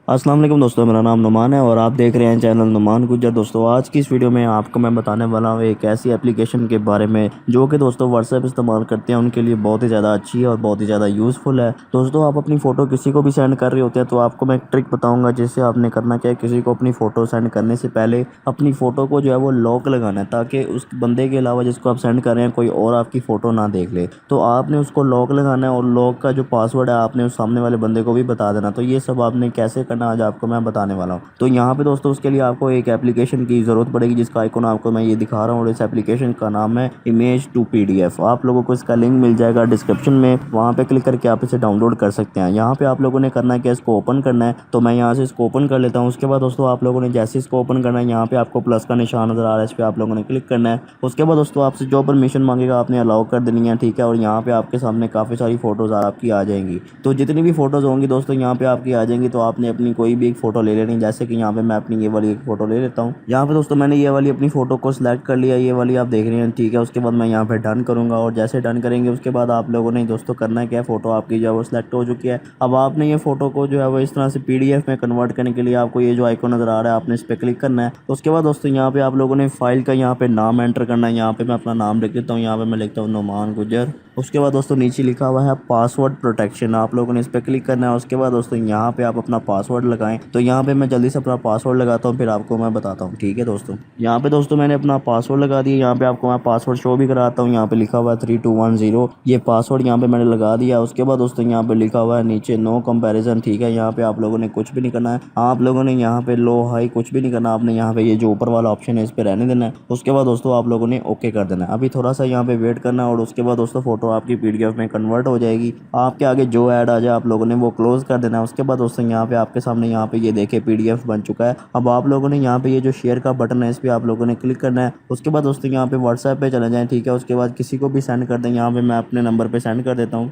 अस्सलाम वालेकुम दोस्तों, मेरा नाम नुमान है और आप देख रहे हैं चैनल नुमान गुज्जर। दोस्तों आज की इस वीडियो में आपको मैं बताने वाला हूँ एक ऐसी एप्लीकेशन के बारे में जो कि दोस्तों व्हाट्सएप इस्तेमाल करते हैं उनके लिए बहुत ही ज़्यादा अच्छी है और बहुत ही ज़्यादा यूज़फुल है। दोस्तों आप अपनी फ़ोटो किसी को भी सेंड कर रहे होते हैं तो आपको मैं एक ट्रिक बताऊँगा जिससे आपने करना क्या है, किसी को अपनी फ़ोटो सेंड करने से पहले अपनी फ़ोटो को जो है वो लॉक लगाना है ताकि उस बंदे के अलावा जिसको आप सेंड कर रहे हैं कोई और आपकी फ़ोटो ना देख ले। तो आपने उसको लॉक लगाना है और लॉक का जो पासवर्ड है आपने उस सामने वाले बंदे को भी बता देना। तो ये सब आपने कैसे करना आज आपको मैं बताने वाला हूँ। तो यहाँ पे दोस्तों उसके लिए आपको एक एप्लीकेशन की ज़रूरत पड़ेगी जिसका आइकॉन आपको मैं ये दिखा रहा हूँ और इस एप्लीकेशन का नाम है इमेज टू PDF। आप लोगों को इसका लिंक मिल जाएगा डिस्क्रिप्शन में, वहाँ पे क्लिक करके आप इसे डाउनलोड कर सकते हैं। यहाँ पे आप लोगों ने करना है कि इसको ओपन करना है, तो मैं यहाँ से इसको ओपन कर लेता हूँ। उसके बाद दोस्तों आप लोगों ने जैसे इसको ओपन करना है, यहाँ पे आपको प्लस का निशान नज़र आ रहा है, इस पर आप लोगों ने क्लिक करना है। उसके बाद दोस्तों आपसे जो परमिशन मांगेगा आपने अलाउ कर देनी है, ठीक है। और यहाँ पे आपके सामने काफ़ी सारी फ़ोटोज़ आपकी आ जाएंगी। तो जितनी भी फ़ोटोज़ होंगी दोस्तों यहाँ पे आपकी आ जाएंगी, तो आपने अपनी कोई भी एक फ़ोटो ले लेनी। जैसे कि यहाँ पे मैं अपनी ये वाली एक फ़ोटो ले लेता हूँ। यहाँ पे दोस्तों मैंने ये वाली अपनी फ़ोटो को सिलेक्ट कर लिया, ये वाली आप देख रहे हैं, ठीक है। उसके बाद मैं यहाँ पे डन करूँगा और जैसे डन करेंगे उसके बाद आप लोगों ने दोस्तों करना है क्या, फ़ोटो आपकी जो है वो सिलेक्ट हो चुकी है। अब आपने ये फ़ोटो को जो है वो इस तरह से PDF में कन्वर्ट करने के लिए आपको ये जो आइकॉन नज़र आ रहा है आपने इस पर क्लिक करना है। उसके बाद दोस्तों यहाँ पे आप लोगों ने फाइल का यहाँ पे नाम एंटर करना है। यहाँ पे मैं अपना नाम लिख देता हूँ, यहाँ पे मैं लिखता हूँ नुमान गुज्जर। उसके बाद दोस्तों नीचे लिखा हुआ है पासवर्ड प्रोटेक्शन, आप लोगों ने इस पर क्लिक करना है। उसके बाद दोस्तों यहाँ पे आप अपना पासवर्ड लगाएं। तो यहाँ पे मैं जल्दी से अपना पासवर्ड लगाता हूँ फिर आपको मैं बताता हूँ, ठीक है दोस्तों। यहाँ पे दोस्तों मैंने अपना पासवर्ड लगा दिया। यहाँ पे आपको मैं पासवर्ड शो भी कराता हूँ। यहाँ पे लिखा हुआ है 3210, ये पासवर्ड यहाँ पे मैंने लगा दिया। उसके बाद दोस्तों यहाँ पे लिखा हुआ है नीचे नो कंपैरिजन, ठीक है। यहाँ पे आप लोगों ने कुछ भी नहीं करना है, आप लोगों ने यहाँ पे लो हाई कुछ भी नहीं करना। आपने यहाँ पे ये जो ऊपर वाला ऑप्शन है इस पर रहने देना है। उसके बाद दोस्तों आप लोगों ने ओके कर देना है। अभी थोड़ा सा यहाँ पे वेट करना है और उसके बाद दोस्तों फोटो आपकी PDF में कन्वर्ट हो जाएगी। आपके आगे जो ऐड आ जाए आप लोगों ने वो क्लोज कर देना है। उसके बाद दोस्तों यहाँ पे आपके सामने यहाँ पे ये देखे PDF बन चुका है। अब आप लोगों ने यहाँ पे ये जो शेयर का बटन है इस पर आप लोगों ने क्लिक करना है। उसके बाद दोस्तों यहाँ पे WhatsApp पे चले जाएं, ठीक है। उसके बाद किसी को भी सेंड कर दें, यहाँ पे मैं अपने नंबर पे सेंड कर देता हूँ,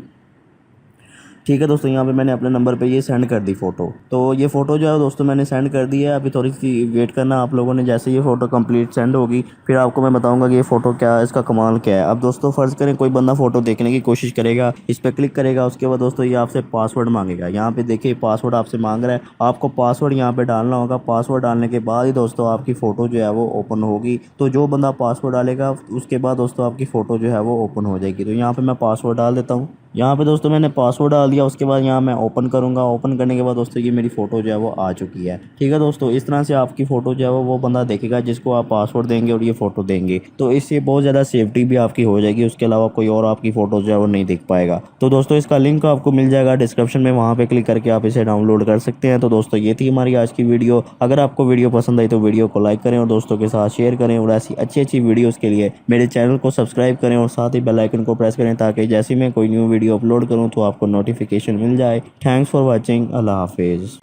ठीक है दोस्तों। यहाँ पे मैंने अपने नंबर पे ये सेंड कर दी फ़ोटो। तो ये फ़ोटो जो है दोस्तों मैंने सेंड कर दी है। अभी थोड़ी सी वेट करना आप लोगों ने। जैसे ये फ़ोटो कंप्लीट सेंड होगी फिर आपको मैं बताऊंगा कि ये फ़ोटो क्या है, इसका कमाल क्या है। अब दोस्तों फ़र्ज़ करें कोई बंदा फ़ोटो देखने की कोशिश करेगा, इस पर क्लिक करेगा। उसके बाद दोस्तों ये आपसे पासवर्ड मांगेगा। यहाँ पे देखिए पासवर्ड आपसे मांग रहा है, आपको पासवर्ड यहाँ पे डालना होगा। पासवर्ड डालने के बाद ही दोस्तों आपकी फ़ोटो जो है वो ओपन होगी। तो जो बंदा पासवर्ड डालेगा उसके बाद दोस्तों आपकी फ़ोटो जो है वो ओपन हो जाएगी। तो यहाँ पर मैं पासवर्ड डाल देता हूँ। यहाँ पे दोस्तों मैंने पासवर्ड डाल दिया। उसके बाद यहाँ मैं ओपन करूँगा। ओपन करने के बाद दोस्तों ये मेरी फ़ोटो जो है वो आ चुकी है, ठीक है दोस्तों। इस तरह से आपकी फ़ोटो जो है वो बंदा देखेगा जिसको आप पासवर्ड देंगे और ये फ़ोटो देंगे। तो इससे बहुत ज़्यादा सेफ्टी भी आपकी हो जाएगी, उसके अलावा कोई और आपकी फ़ोटो जो है वो नहीं देख पाएगा। तो दोस्तों इसका लिंक आपको मिल जाएगा डिस्क्रिप्शन में, वहाँ पर क्लिक करके आप इसे डाउनलोड कर सकते हैं। तो दोस्तों ये थी हमारी आज की वीडियो। अगर आपको वीडियो पसंद आई तो वीडियो को लाइक करें और दोस्तों के साथ शेयर करें और ऐसी अच्छी अच्छी वीडियोज़ के लिए मेरे चैनल को सब्सक्राइब करें और साथ ही बेल आइकन को प्रेस करें ताकि जैसे मैं कोई न्यू वीडियो अपलोड करूँ तो आपको नोटिफिकेशन मिल जाए। Thanks for watching. अल्लाह हाफिज़।